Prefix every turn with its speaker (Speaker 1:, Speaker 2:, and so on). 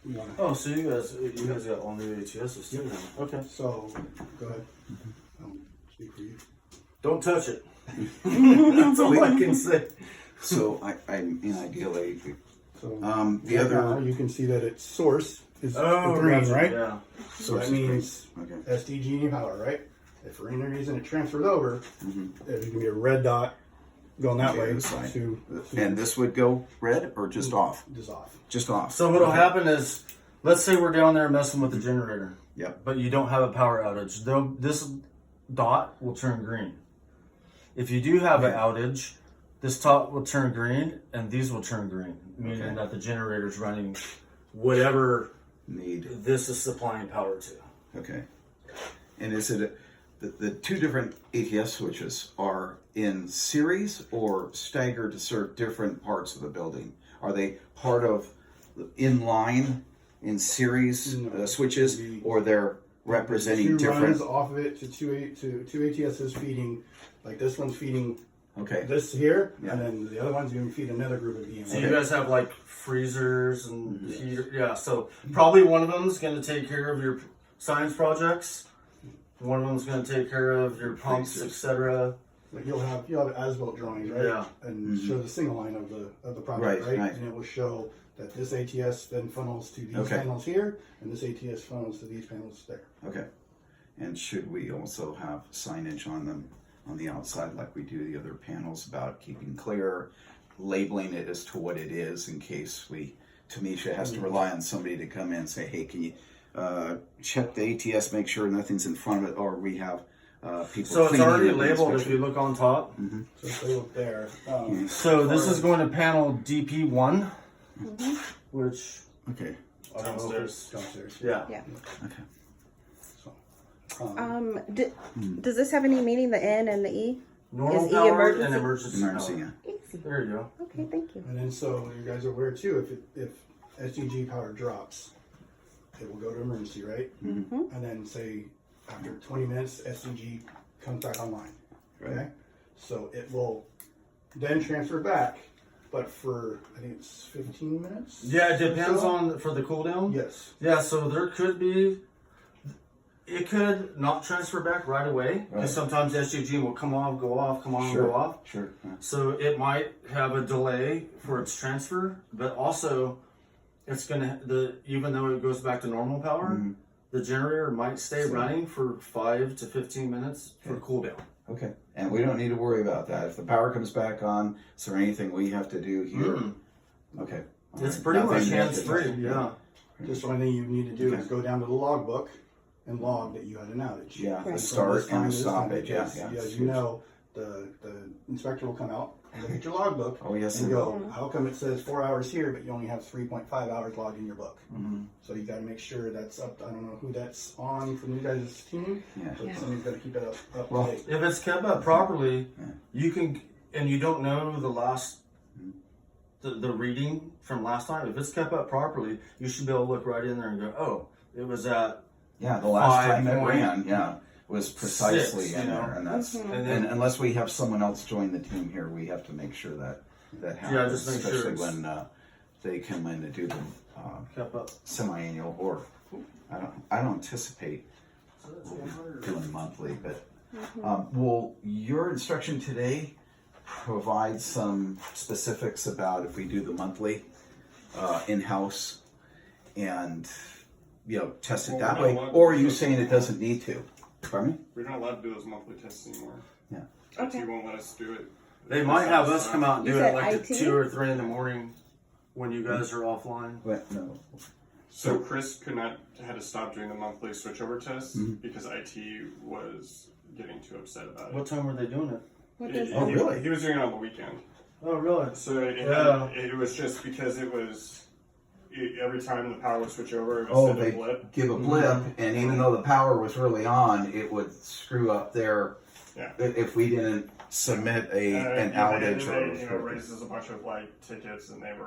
Speaker 1: we want
Speaker 2: Oh, so you guys got all new ATSs too then. Okay.
Speaker 1: So, go ahead. Speak for you.
Speaker 2: Don't touch it. That's all I can say.
Speaker 3: So I'm ideally,
Speaker 1: So,
Speaker 3: the
Speaker 1: right
Speaker 3: other,
Speaker 1: now, you can see that its source is
Speaker 2: Oh,
Speaker 1: green,
Speaker 2: gotcha,
Speaker 1: right?
Speaker 2: Yeah.
Speaker 1: So that means
Speaker 3: okay.
Speaker 1: SDG power, right? If for any reason it transfers over, it can be a red dot going that
Speaker 3: Okay,
Speaker 1: way
Speaker 3: this side.
Speaker 1: to
Speaker 3: And this would go red or just off?
Speaker 1: just off.
Speaker 3: Just off.
Speaker 2: So what'll
Speaker 3: Okay.
Speaker 2: happen is, let's say we're down there messing with the generator.
Speaker 3: Yep.
Speaker 2: But you don't have a power outage. This dot will turn green. If you do have an outage, this dot will turn green and these will turn green, meaning
Speaker 3: Okay.
Speaker 2: that the generator's running whatever
Speaker 3: Need.
Speaker 2: this is supplying power to.
Speaker 3: Okay. And is it the two different ATS switches are in series or staggered to serve different parts of the building? Are they part of in line in series
Speaker 1: No.
Speaker 3: switches, or they're representing
Speaker 1: Two
Speaker 3: different?
Speaker 1: runs off of it to two ATSs feeding, like this one's feeding
Speaker 3: Okay.
Speaker 1: this here,
Speaker 3: Yeah.
Speaker 1: and then the other one's going to feed another group of EMS.
Speaker 2: So you guys have like freezers and heater, yeah. So probably one of them is going to take care of your science projects. One of them is going to take care of your pumps,
Speaker 3: Freezers.
Speaker 2: etc.
Speaker 1: Like you'll have as-built drawings, right?
Speaker 2: Yeah.
Speaker 1: And show the single line of the project,
Speaker 3: Right,
Speaker 1: right?
Speaker 3: right.
Speaker 1: And it will show that this ATS then funnels to these
Speaker 3: Okay.
Speaker 1: panels here, and this ATS funnels to these panels there.
Speaker 3: Okay. And should we also have signage on them on the outside like we do the other panels about keeping clear, labeling it as to what it is in case Tamisha has to rely on somebody to come in and say, hey, can you check the ATS, make sure nothing's in front of it, or we have people
Speaker 2: So it's
Speaker 3: cleaning
Speaker 2: already
Speaker 3: it and
Speaker 2: labeled if
Speaker 3: inspection.
Speaker 2: you look on top.
Speaker 1: So if they look there.
Speaker 2: So this is going to panel DP1, which
Speaker 3: Okay.
Speaker 2: I don't know if it's-
Speaker 1: downstairs.
Speaker 2: yeah.
Speaker 4: Yeah.
Speaker 3: Okay.
Speaker 1: So,
Speaker 4: Does this have any meaning, the N and the E?
Speaker 2: Normal
Speaker 4: Is E
Speaker 2: power
Speaker 4: emergency?
Speaker 2: and emergency
Speaker 3: Emergency,
Speaker 2: power.
Speaker 3: yeah.
Speaker 4: Easy.
Speaker 2: There you go.
Speaker 4: Okay, thank you.
Speaker 1: and then so you guys are aware too, if SDG power drops, it will go to emergency, right? And then say after 20 minutes, SDG comes back online. Okay,
Speaker 3: Right.
Speaker 1: so it will then transfer back, but for I think it's 15 minutes.
Speaker 2: Yeah, it depends
Speaker 1: So-
Speaker 2: on for the cooldown.
Speaker 1: Yes.
Speaker 2: Yeah, so there could be. It could not transfer back right away because
Speaker 3: Right.
Speaker 2: sometimes SGG will come on, go off, come on,
Speaker 3: Sure.
Speaker 2: go off.
Speaker 3: Sure. Yeah.
Speaker 2: So it might have a delay for its transfer, but also it's gonna even though it goes back to normal power, the generator might stay running for 5 to 15 minutes for cooldown.
Speaker 3: Okay. And we don't need to worry about that. If the power comes back on, is there anything we have to do here? Okay. All
Speaker 2: It's
Speaker 3: right.
Speaker 2: pretty
Speaker 3: Nothing
Speaker 2: much
Speaker 3: we have to
Speaker 2: hands free.
Speaker 3: do.
Speaker 2: Yeah.
Speaker 1: Just the only thing you need to do
Speaker 3: Okay.
Speaker 1: is go down to the logbook and log that you had an outage.
Speaker 3: Yeah, the
Speaker 4: Right.
Speaker 3: start
Speaker 1: This time
Speaker 3: and the
Speaker 1: to this time,
Speaker 3: stoppage. Yeah,
Speaker 1: because,
Speaker 3: yeah.
Speaker 1: As you know, the inspector will come out and look at your logbook
Speaker 3: Oh, yes,
Speaker 1: and
Speaker 3: they
Speaker 1: go,
Speaker 3: will.
Speaker 1: how come it says 4 hours here, but you only have 3.5 hours logged in your book? So you got to make sure that's up. I don't know who that's on from you guys' team,
Speaker 3: Yeah.
Speaker 1: but somebody's got to keep it up
Speaker 3: Well,
Speaker 1: to date.
Speaker 2: If it's kept up properly, you can, and you don't know the last, the reading from last time. If it's kept up properly, you should be able to look right in there and go, oh, it was at,
Speaker 3: Yeah, the last
Speaker 2: 5
Speaker 3: time it
Speaker 2: point
Speaker 3: ran, yeah, was precisely
Speaker 2: 6,
Speaker 3: in
Speaker 2: you know.
Speaker 3: there, and that's
Speaker 2: and
Speaker 3: and
Speaker 2: then
Speaker 3: unless we have someone else join the team here, we have to make sure that happens.
Speaker 2: Yeah, just make sure
Speaker 3: especially
Speaker 2: it's-
Speaker 3: when they come in to do the
Speaker 2: kept up.
Speaker 3: semi-annual, or I don't anticipate doing monthly, but will your instruction today provide some specifics about if we do the monthly in-house and test it
Speaker 5: Well,
Speaker 3: that
Speaker 5: we're
Speaker 3: way,
Speaker 5: not allowed
Speaker 3: or are
Speaker 5: to
Speaker 3: you
Speaker 5: do
Speaker 3: saying it doesn't need to? Pardon me?
Speaker 5: We're not allowed to do those monthly tests anymore.
Speaker 3: Yeah.
Speaker 4: Okay.
Speaker 5: IT won't let us do it.
Speaker 2: They might have us come out and
Speaker 4: You
Speaker 2: do it
Speaker 4: said
Speaker 2: like
Speaker 4: IT?
Speaker 2: at 2 or 3 in the morning when you guys are offline.
Speaker 3: But no.
Speaker 5: So Chris had to stop doing the monthly switchover tests because IT was getting too upset about it.
Speaker 2: What time were they doing it?
Speaker 4: What
Speaker 5: He-
Speaker 4: does
Speaker 3: Oh,
Speaker 5: he-
Speaker 3: really?
Speaker 5: He was doing it on the weekend.
Speaker 2: Oh, really?
Speaker 5: So
Speaker 2: Yeah.
Speaker 5: it was just because every time the power would switch over, it would
Speaker 3: Oh,
Speaker 5: send
Speaker 3: they
Speaker 5: a blip.
Speaker 3: give a blip, and even though the power was really on, it would screw up their.
Speaker 5: Yeah.
Speaker 3: If we didn't submit an
Speaker 5: And
Speaker 3: outage
Speaker 5: it
Speaker 3: or.
Speaker 5: raises a bunch of like tickets, and they were